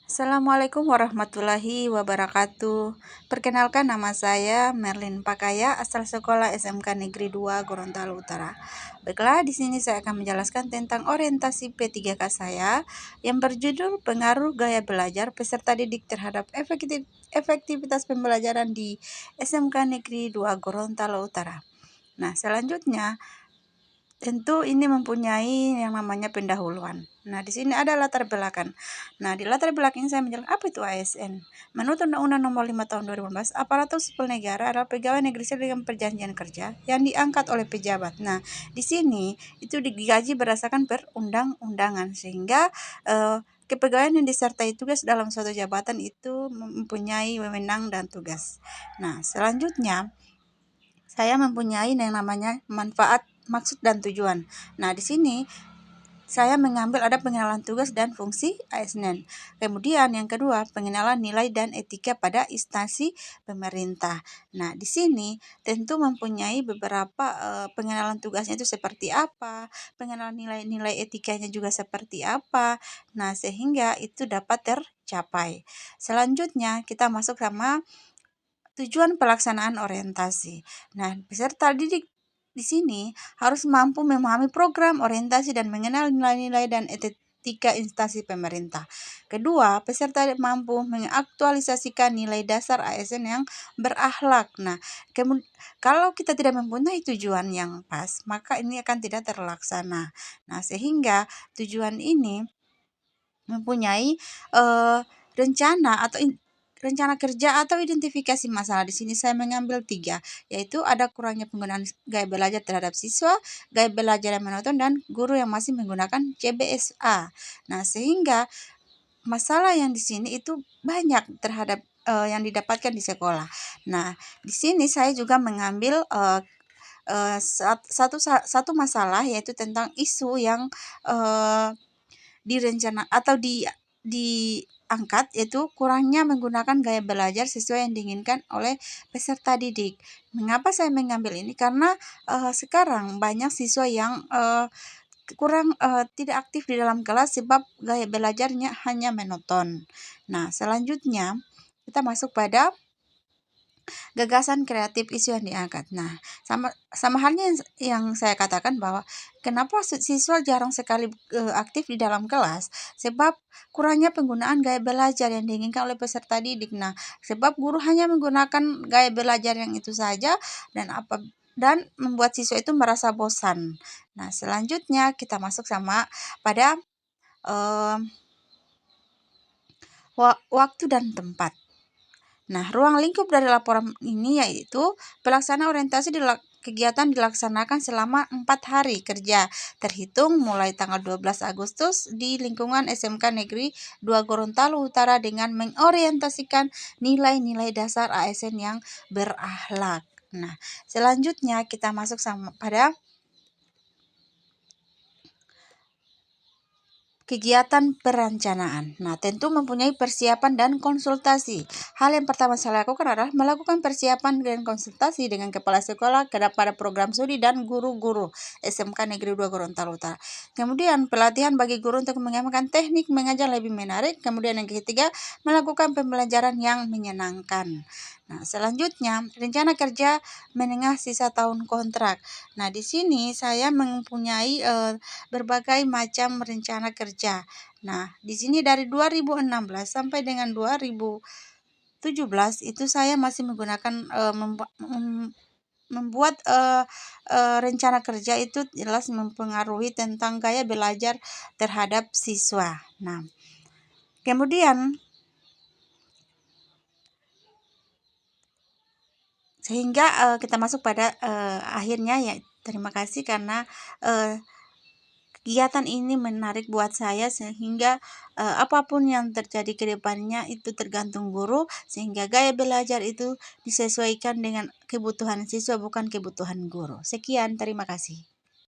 Assalamualaikum warahmatullahi wabarakatuh. Perkenalkan, nama saya Merlin Pakaya, asal sekolah SMK Negeri 2 Gorontalo Utara. Baiklah, di sini saya akan menjelaskan tentang orientasi P3K saya yang berjudul Pengaruh Gaya Belajar Peserta Didik Terhadap Efektivitas Pembelajaran di SMK Negeri 2 Gorontalo Utara. Nah, selanjutnya tentu ini mempunyai yang namanya pendahuluan. Nah, di sini ada latar belakang. Nah, di latar belakang saya menjelaskan apa itu ASN. Menurut Undang-Undang Nomor 5 Tahun 2015, aparatur sipil negara adalah pegawai negeri sipil dengan perjanjian kerja yang diangkat oleh pejabat. Nah, di sini itu digaji berdasarkan perundang-undangan, sehingga kepegawaian yang disertai tugas dalam suatu jabatan itu mempunyai wewenang dan tugas. Nah, selanjutnya saya mempunyai yang namanya manfaat, maksud, dan tujuan. Nah, di sini saya mengambil ada pengenalan tugas dan fungsi ASN. Kemudian yang kedua, pengenalan nilai dan etika pada instansi pemerintah. Nah, di sini tentu mempunyai beberapa pengenalan tugasnya itu seperti apa, pengenalan nilai-nilai etikanya juga seperti apa. Nah, sehingga itu dapat tercapai. Selanjutnya kita masuk sama tujuan pelaksanaan orientasi. Nah, peserta didik di sini harus mampu memahami program orientasi dan mengenal nilai-nilai dan etika instansi pemerintah. Kedua, peserta mampu mengaktualisasikan nilai dasar ASN yang berakhlak. Nah, kalau kita tidak mempunyai tujuan yang pas, maka ini akan tidak terlaksana. Nah, sehingga tujuan ini mempunyai rencana atau rencana kerja atau identifikasi masalah. Di sini saya mengambil 3, yaitu ada kurangnya penggunaan gaya belajar terhadap siswa, gaya belajar yang monoton, dan guru yang masih menggunakan CBSA. Nah, sehingga masalah yang di sini itu banyak terhadap yang didapatkan di sekolah. Nah, di sini saya juga mengambil satu masalah, yaitu tentang isu yang direncana atau diangkat, yaitu kurangnya menggunakan gaya belajar sesuai yang diinginkan oleh peserta didik. Mengapa saya mengambil ini? Karena sekarang banyak siswa yang kurang tidak aktif di dalam kelas sebab gaya belajarnya hanya monoton. Nah, selanjutnya kita masuk pada gagasan kreatif isu yang diangkat. Nah, sama halnya yang saya katakan bahwa kenapa siswa jarang sekali aktif di dalam kelas, sebab kurangnya penggunaan gaya belajar yang diinginkan oleh peserta didik. Nah, sebab guru hanya menggunakan gaya belajar yang itu saja dan membuat siswa itu merasa bosan. Nah, selanjutnya kita masuk sama pada waktu dan tempat. Nah, ruang lingkup dari laporan ini yaitu pelaksanaan orientasi kegiatan dilaksanakan selama 4 hari kerja, terhitung mulai tanggal 12 Agustus di lingkungan SMK Negeri 2 Gorontalo Utara dengan mengorientasikan nilai-nilai dasar ASN yang berakhlak. Nah, selanjutnya kita masuk pada kegiatan perencanaan. Nah, tentu mempunyai persiapan dan konsultasi. Hal yang pertama saya lakukan adalah melakukan persiapan dan konsultasi dengan kepala sekolah pada program studi dan guru-guru SMK Negeri 2 Gorontalo Utara. Kemudian pelatihan bagi guru untuk mengembangkan teknik mengajar lebih menarik. Kemudian yang ketiga, melakukan pembelajaran yang menyenangkan. Nah, selanjutnya rencana kerja menengah sisa tahun kontrak. Nah, di sini saya mempunyai berbagai macam rencana kerja. Nah, di sini dari 2016 sampai dengan 2017 itu saya masih menggunakan membuat rencana kerja itu jelas mempengaruhi tentang gaya belajar terhadap siswa. Nah, kemudian sehingga kita masuk pada akhirnya, ya, terima kasih karena kegiatan ini menarik buat saya, sehingga apapun yang terjadi ke depannya itu tergantung guru, sehingga gaya belajar itu disesuaikan dengan kebutuhan siswa bukan kebutuhan guru. Sekian, terima kasih.